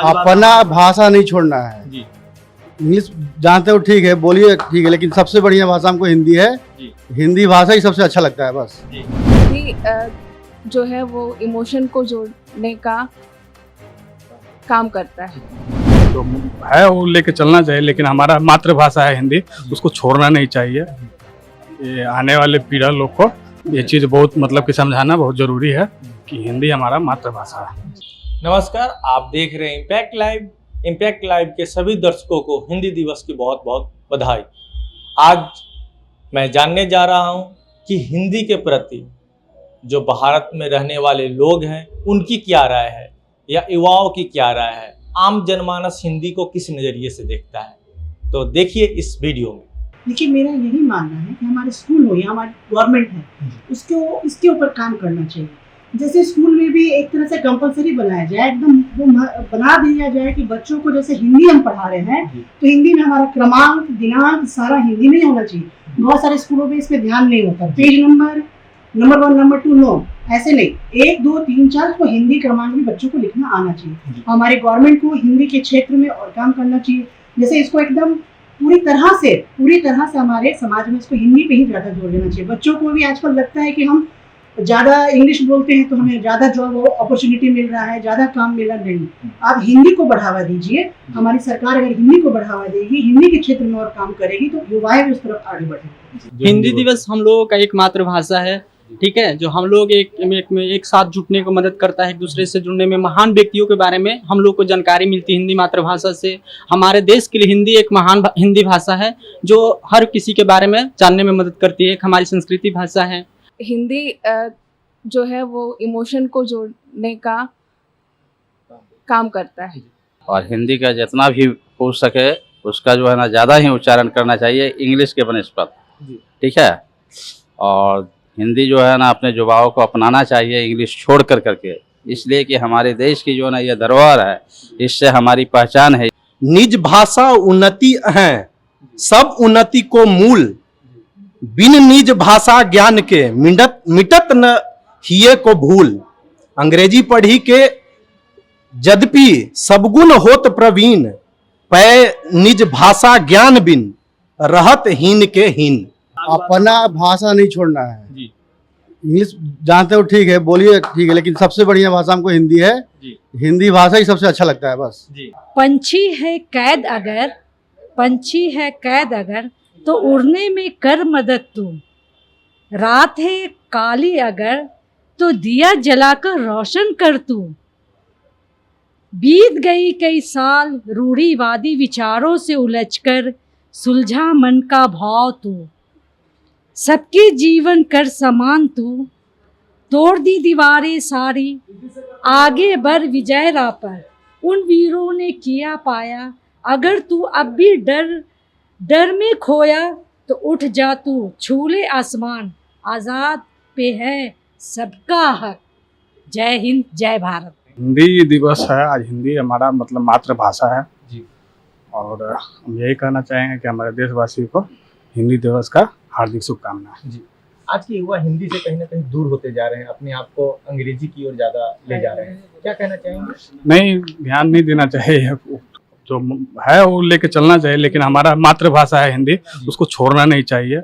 अपना भाषा नहीं छोड़ना है जी इंग्लिश जानते हो ठीक है, बोलिए ठीक है, लेकिन सबसे बढ़िया भाषा हमको हिंदी है। जी हिंदी भाषा ही सबसे अच्छा लगता है बस। जी हिंदी जो है वो इमोशन को जोड़ने का काम करता है। तो है वो लेके चलना चाहिए, लेकिन हमारा मातृभाषा है हिंदी, उसको छोड़ना नहीं चाहिए। ये आने वाले पीढ़ा लोग को ये चीज़ बहुत मतलब कि समझाना बहुत ज़रूरी है कि हिंदी हमारा मातृभाषा है। नमस्कार, आप देख रहे हैं इम्पैक्ट लाइव। इम्पैक्ट लाइव के सभी दर्शकों को हिंदी दिवस की बहुत बहुत बधाई। आज मैं जानने जा रहा हूं कि हिंदी के प्रति जो भारत में रहने वाले लोग हैं उनकी क्या राय है या युवाओं की क्या राय है, आम जनमानस हिंदी को किस नज़रिए से देखता है। तो देखिए इस वीडियो में। देखिए, मेरा यही मानना है कि हमारे स्कूल हो या हमारी गवर्नमेंट है उसको इसके ऊपर काम करना चाहिए। जैसे स्कूल में भी एक तरह से कंपलसरी बनाया जाए, एकदम वो बना दिया जाए कि बच्चों को जैसे हिंदी हम पढ़ा रहे हैं तो हिंदी में हमारा क्रमांक दिनांक सारा हिंदी में होना चाहिए। बहुत सारे स्कूलों में इसमें ध्यान नहीं होता, पेज नंबर 1 नंबर 2 नो, ऐसे नहीं 1 2 3 4 को हिंदी क्रमांक में बच्चों को लिखना आना चाहिए। हमारी गवर्नमेंट को हिंदी के क्षेत्र में और काम करना चाहिए। जैसे इसको एकदम पूरी तरह से हमारे समाज में इसको हिंदी पे ही ज़्यादा जोर देना चाहिए। बच्चों को भी आजकल लगता है कि हम ज़्यादा इंग्लिश बोलते हैं तो हमें ज़्यादा जॉब अपॉर्चुनिटी मिल रहा है, ज़्यादा काम मिल रहा है। नहीं, आप हिंदी को बढ़ावा दीजिए। हमारी सरकार अगर हिंदी को बढ़ावा देगी, हिंदी के क्षेत्र में और काम करेगी तो युवाएं भी उस तरफ आगे बढ़ेंगे। हिंदी दिवस हम लोगों का एक मातृभाषा है, ठीक है, जो हम लोग एक साथ जुटने को मदद करता है, एक दूसरे से जुड़ने में। महान व्यक्तियों के बारे में हम लोग को जानकारी मिलती है हिंदी मातृभाषा से। हमारे देश के लिए हिंदी एक महान हिंदी भाषा है जो हर किसी के बारे में जानने में मदद करती है। एक हमारी संस्कृति भाषा है। हिंदी जो है वो इमोशन को जोड़ने का काम करता है। और हिंदी का जितना भी हो सके उसका जो है ना ज़्यादा ही उच्चारण करना चाहिए इंग्लिश के बनस्पत, ठीक है। और हिंदी जो है ना अपने युवाओं को अपनाना चाहिए इंग्लिश छोड़ कर करके, इसलिए कि हमारे देश की जो है ना ये धरोहर है, इससे हमारी पहचान है। निज भाषा उन्नति है, सब उन्नति को मूल, बिन निज भाषा ज्ञान के मिटत न हिये को भूल। अंग्रेजी पढ़ी के यद्यपि सबगुण होत प्रवीण, पै निज भाषा ज्ञान बिन रहत हीन के हीन। अपना भाषा नहीं छोड़ना है। जी इंग्लिश जानते हो ठीक है, बोलिए ठीक है, लेकिन सबसे बढ़िया भाषा हमको हिंदी है। जी हिंदी भाषा ही सबसे अच्छा लगता है बस। जी पंछी है कैद अगर तो उड़ने में कर मदद तू। रात है काली अगर तो दिया जलाकर रोशन कर तू। बीत गई कई साल रूढ़िवादी विचारों से उलझकर सुलझा मन का भाव तू। सबके जीवन कर समान तू। तोड़ दी दीवारें सारी, आगे बढ़ विजय राह पर। उन वीरों ने किया पाया, अगर तू अब भी डर में खोया तो उठ जा तू, छू ले आसमान। आज़ाद पे है सबका हक। जय हिंद, जय भारत। हिंदी दिवस है आज। हिंदी हमारा मतलब मातृभाषा है जी। और हम यही कहना चाहेंगे कि हमारे देशवासियों को हिंदी दिवस का हार्दिक शुभकामनाएं। जी, आज के युवा हिंदी से कहीं ना कहीं दूर होते जा रहे हैं, अपने आप को अंग्रेजी की ओर ज़्यादा ले जा रहे हैं, क्या कहना चाहेंगे? नहीं, ध्यान नहीं देना चाहिए, जो है वो लेके चलना चाहिए, लेकिन हमारा मातृभाषा है हिंदी, उसको छोड़ना नहीं चाहिए।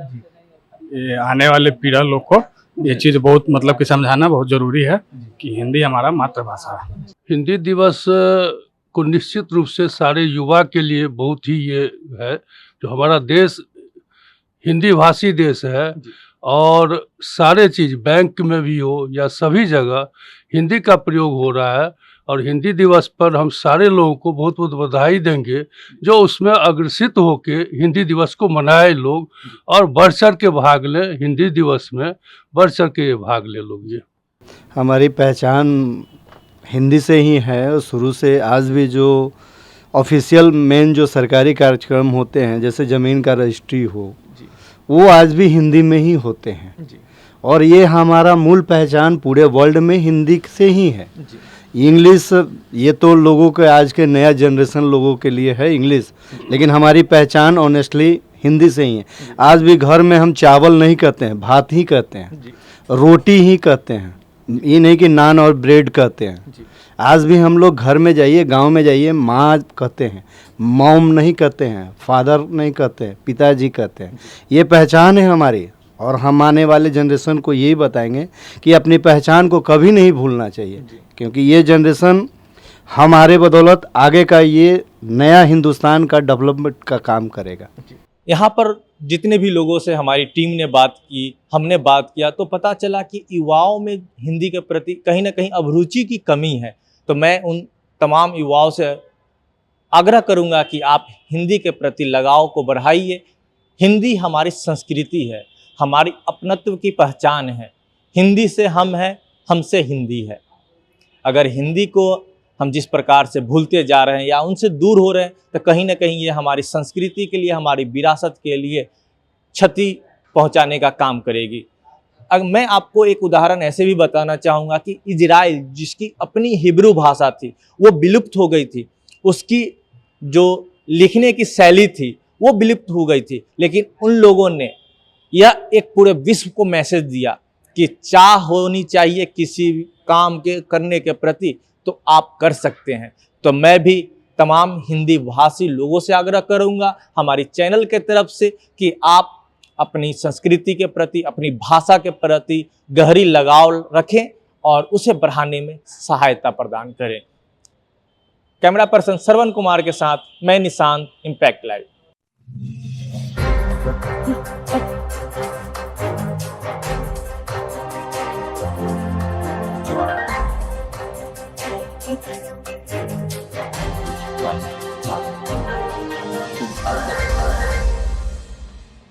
ये आने वाले पीढ़ा लोग को ये चीज़ बहुत मतलब कि समझाना बहुत ज़रूरी है कि हिंदी हमारा मातृभाषा है। हिंदी दिवस को निश्चित रूप से सारे युवा के लिए बहुत ही ये है, जो हमारा देश हिंदी भाषी देश है और सारे चीज़ बैंक में भी हो या सभी जगह हिंदी का प्रयोग हो रहा है। और हिंदी दिवस पर हम सारे लोगों को बहुत बहुत बधाई देंगे जो उसमें अग्रसित होके हिंदी दिवस को मनाए लोग, और बढ़ चढ़ के भाग लें हिंदी दिवस में, बढ़ चढ़ के भाग ले लोग। ये हमारी पहचान हिंदी से ही है और शुरू से आज भी जो ऑफिशियल मेन जो सरकारी कार्यक्रम होते हैं, जैसे ज़मीन का रजिस्ट्री हो, वो आज भी हिंदी में ही होते हैं। और ये हमारा मूल पहचान पूरे वर्ल्ड में हिंदी से ही है। इंग्लिश ये तो लोगों के आज के नया जनरेशन लोगों के लिए है इंग्लिश, लेकिन हमारी पहचान ऑनेस्टली हिंदी से ही है। आज भी घर में हम चावल नहीं कहते हैं, भात ही कहते हैं, रोटी ही कहते हैं, ये नहीं कि नान और ब्रेड कहते हैं। आज भी हम लोग घर में जाइए, गांव में जाइए, माँ कहते हैं, मॉम नहीं कहते हैं, फादर नहीं कहते हैं, पिताजी कहते हैं। ये पहचान है हमारी, और हम आने वाले जनरेशन को यही बताएंगे कि अपनी पहचान को कभी नहीं भूलना चाहिए, क्योंकि ये जनरेशन हमारे बदौलत आगे का ये नया हिंदुस्तान का डेवलपमेंट का काम करेगा। यहाँ पर जितने भी लोगों से हमारी टीम ने बात की, हमने बात किया, तो पता चला कि युवाओं में हिंदी के प्रति कहीं ना कहीं अभिरुचि की कमी है। तो मैं उन तमाम युवाओं से आग्रह करूँगा कि आप हिंदी के प्रति लगाव को बढ़ाइए। हिंदी हमारी संस्कृति है, हमारी अपनत्व की पहचान है। हिंदी से हम हैं, हमसे हिंदी है। अगर हिंदी को हम जिस प्रकार से भूलते जा रहे हैं या उनसे दूर हो रहे हैं, तो कहीं ना कहीं ये हमारी संस्कृति के लिए, हमारी विरासत के लिए क्षति पहुंचाने का काम करेगी। अब मैं आपको एक उदाहरण ऐसे भी बताना चाहूँगा कि इजराइल, जिसकी अपनी हिब्रू भाषा थी, वो विलुप्त हो गई थी। उसकी जो लिखने की शैली थी वो विलुप्त हो गई थी, लेकिन उन लोगों ने यह एक पूरे विश्व को मैसेज दिया कि चाह होनी चाहिए किसी काम के करने के प्रति, तो आप कर सकते हैं। तो मैं भी तमाम हिंदी भाषी लोगों से आग्रह करूंगा हमारी चैनल के तरफ से कि आप अपनी संस्कृति के प्रति, अपनी भाषा के प्रति गहरी लगाव रखें और उसे बढ़ाने में सहायता प्रदान करें। कैमरा पर्सन श्रवण कुमार के साथ मैं निशांत, इम्पैक्ट लाइव।